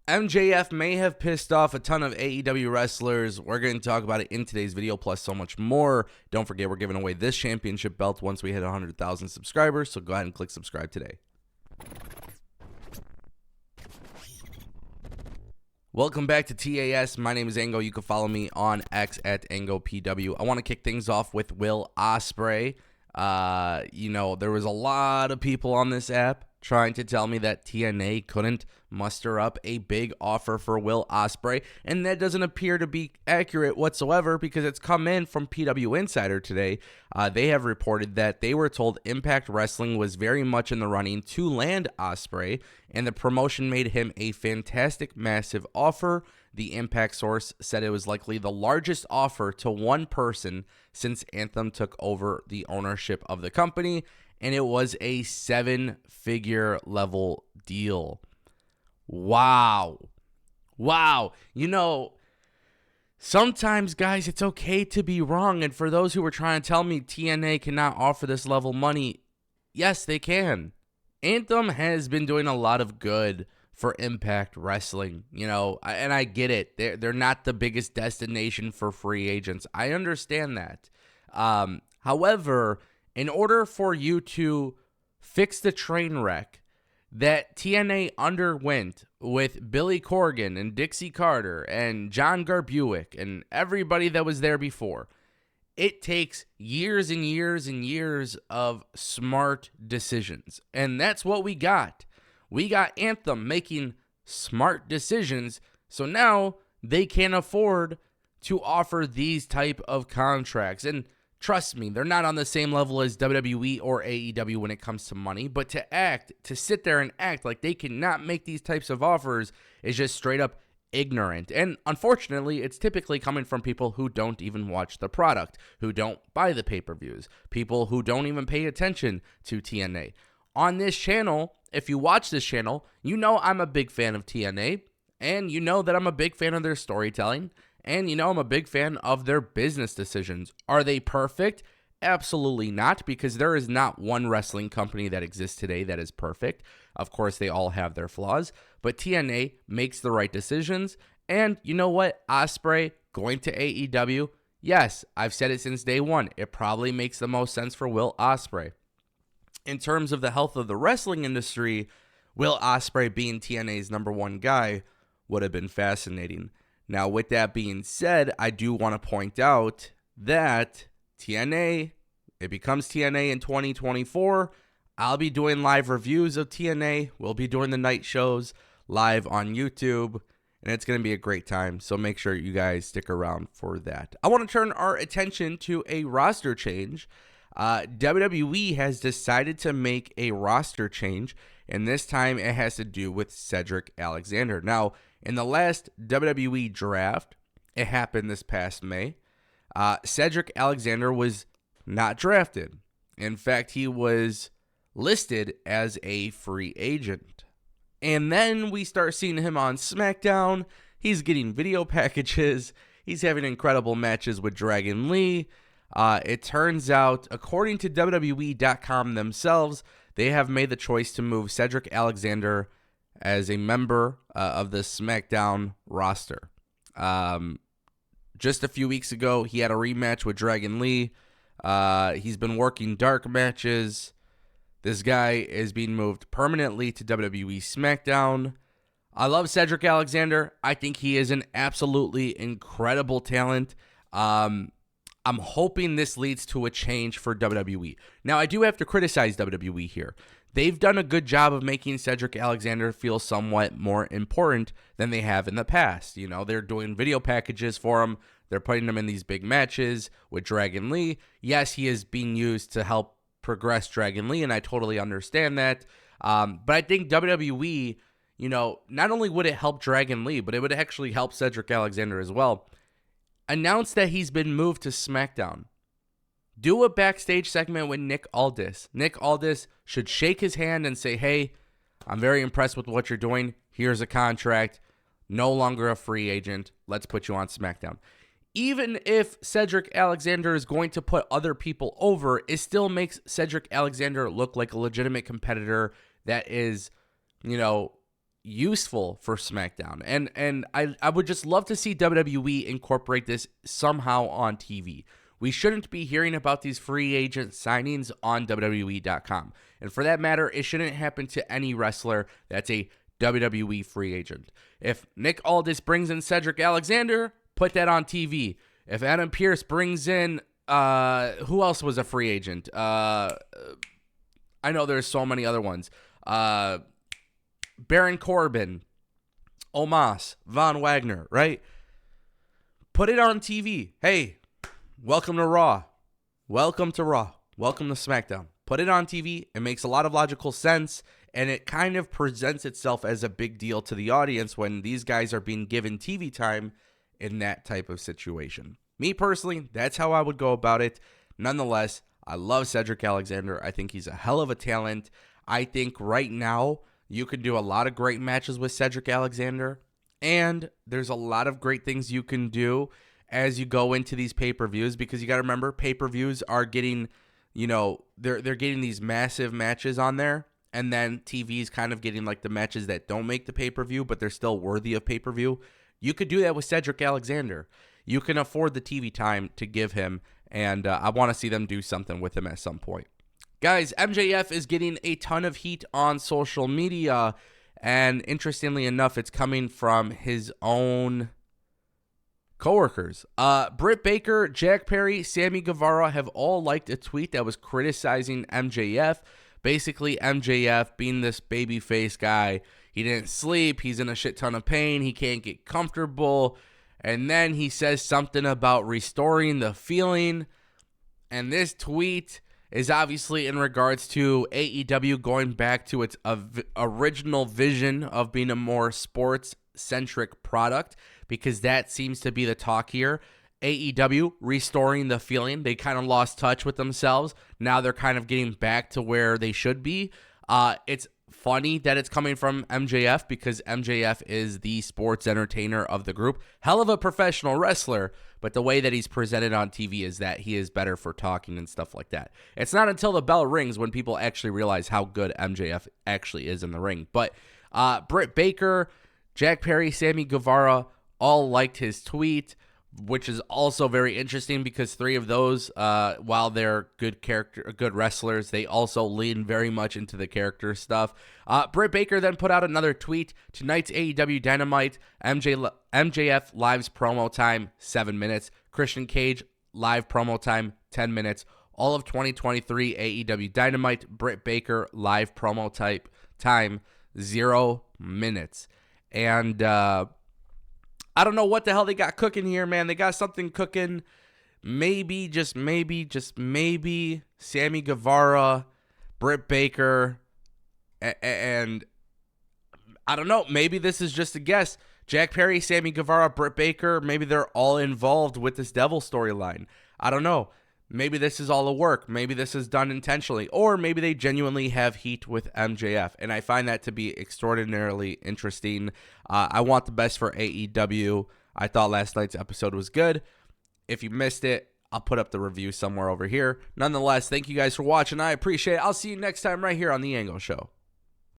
MJF may have pissed off a ton of AEW wrestlers. We're going to talk about it in today's video, plus so much more. Don't forget, we're giving away this championship belt once we hit 100,000 subscribers, so go ahead and click subscribe today. Welcome back to TAS. My name is Ango. You can follow me on X at AngoPW. I want to kick things off with Will Ospreay. There was a lot of people on this app trying to tell me that TNA couldn't muster up a big offer for Will Ospreay, and that doesn't appear to be accurate whatsoever because it's come in from PW Insider today. They have reported that they were told Impact Wrestling was very much in the running to land Ospreay, and the promotion made him a fantastic, massive offer. The Impact source said it was likely the largest offer to one person since Anthem took over the ownership of the company, and it was a 7-figure level deal. Wow. Sometimes, guys, it's okay to be wrong, and for those who were trying to tell me TNA cannot offer this level money, yes, they can. Anthem has been doing a lot of good for Impact Wrestling, and I get it. They're not the biggest destination for free agents. I understand that. However, in order for you to fix the train wreck that TNA underwent with Billy Corgan and Dixie Carter and John Garbuick and everybody that was there before, it takes years and years and years of smart decisions. And that's what we got. We got Anthem making smart decisions, so now they can afford to offer these type of contracts. And trust me, they're not on the same level as WWE or AEW when it comes to money, but to sit there and act like they cannot make these types of offers is just straight up ignorant. And unfortunately, it's typically coming from people who don't even watch the product, who don't buy the pay-per-views, people who don't even pay attention to TNA. On this channel, if you watch this channel, you know I'm a big fan of TNA, and you know that I'm a big fan of their storytelling, and I'm a big fan of their business decisions. Are they perfect? Absolutely not, because there is not one wrestling company that exists today that is perfect. Of course, they all have their flaws, but TNA makes the right decisions. And you know what? Ospreay going to AEW, yes, I've said it since day one. It probably makes the most sense for Will Ospreay. In terms of the health of the wrestling industry, Will Ospreay being TNA's number one guy would have been fascinating. Now, with that being said, I do want to point out that TNA, it becomes TNA in 2024. I'll be doing live reviews of TNA. We'll be doing the night shows live on YouTube, and it's going to be a great time, so make sure you guys stick around for that. I want to turn our attention to a roster change. WWE has decided to make a roster change, and this time it has to do with Cedric Alexander. Now, in the last WWE draft, it happened this past May, Cedric Alexander was not drafted. In fact, he was listed as a free agent. And then we start seeing him on SmackDown. He's getting video packages. He's having incredible matches with Dragon Lee. It turns out, according to WWE.com themselves, they have made the choice to move Cedric Alexander as a member of the SmackDown roster. Just a few weeks ago, he had a rematch with Dragon Lee. He's been working dark matches. This guy is being moved permanently to WWE SmackDown. I love Cedric Alexander. I think he is an absolutely incredible talent. I'm hoping this leads to a change for WWE. Now, I do have to criticize WWE here. They've done a good job of making Cedric Alexander feel somewhat more important than they have in the past. They're doing video packages for him. They're putting him in these big matches with Dragon Lee. Yes, he is being used to help progress Dragon Lee, and I totally understand that. But I think WWE, not only would it help Dragon Lee, but it would actually help Cedric Alexander as well. Announce that he's been moved to SmackDown. Do a backstage segment with Nick Aldis. Nick Aldis should shake his hand and say, hey, I'm very impressed with what you're doing. Here's a contract. No longer a free agent. Let's put you on SmackDown. Even if Cedric Alexander is going to put other people over, it still makes Cedric Alexander look like a legitimate competitor that is, useful for SmackDown. And I would just love to see WWE incorporate this somehow on TV. We shouldn't be hearing about these free agent signings on WWE.com. And for that matter, it shouldn't happen to any wrestler that's a WWE free agent. If Nick Aldis brings in Cedric Alexander, put that on TV. If Adam Pearce brings in, who else was a free agent? I know there's so many other ones. Baron Corbin, Omos, Von Wagner, right? Put it on TV. Hey, welcome to Raw. Welcome to Raw. Welcome to SmackDown. Put it on TV. It makes a lot of logical sense, and it kind of presents itself as a big deal to the audience when these guys are being given TV time in that type of situation. Me personally, that's how I would go about it. Nonetheless, I love Cedric Alexander. I think he's a hell of a talent. I think right now you can do a lot of great matches with Cedric Alexander, and there's a lot of great things you can do as you go into these pay-per-views, because you got to remember, pay-per-views are getting, they're getting these massive matches on there, and then TV is kind of getting like the matches that don't make the pay-per-view, but they're still worthy of pay-per-view. You could do that with Cedric Alexander. You can afford the TV time to give him, and I want to see them do something with him at some point. Guys, MJF is getting a ton of heat on social media, and interestingly enough, it's coming from his own coworkers. Britt Baker, Jack Perry, Sammy Guevara have all liked a tweet that was criticizing MJF. Basically, MJF being this babyface guy, he didn't sleep, he's in a shit ton of pain, he can't get comfortable, and then he says something about restoring the feeling, and this tweet is obviously in regards to AEW going back to its original vision of being a more sports-centric product, because that seems to be the talk here. AEW restoring the feeling. They kind of lost touch with themselves. Now they're kind of getting back to where they should be. It's funny that it's coming from MJF, because MJF is the sports entertainer of the group. Hell of a professional wrestler, but the way that he's presented on TV is that he is better for talking and stuff like that. It's not until the bell rings when people actually realize how good MJF actually is in the ring. But Britt Baker, Jack Perry, Sammy Guevara all liked his tweet, which is also very interesting because three of those, while they're good wrestlers, they also lean very much into the character stuff. Britt Baker then put out another tweet. Tonight's AEW Dynamite, MJF live's promo time, 7 minutes. Christian Cage live promo time, 10 minutes. All of 2023 AEW Dynamite, Britt Baker live promo time, 0 minutes. And I don't know what the hell they got cooking here, man. They got something cooking. Maybe, just maybe, Sammy Guevara, Britt Baker, and I don't know. Maybe this is just a guess. Jack Perry, Sammy Guevara, Britt Baker, maybe they're all involved with this Devil storyline. I don't know. Maybe this is all a work. Maybe this is done intentionally. Or maybe they genuinely have heat with MJF. And I find that to be extraordinarily interesting. I want the best for AEW. I thought last night's episode was good. If you missed it, I'll put up the review somewhere over here. Nonetheless, thank you guys for watching. I appreciate it. I'll see you next time right here on The Angle Show.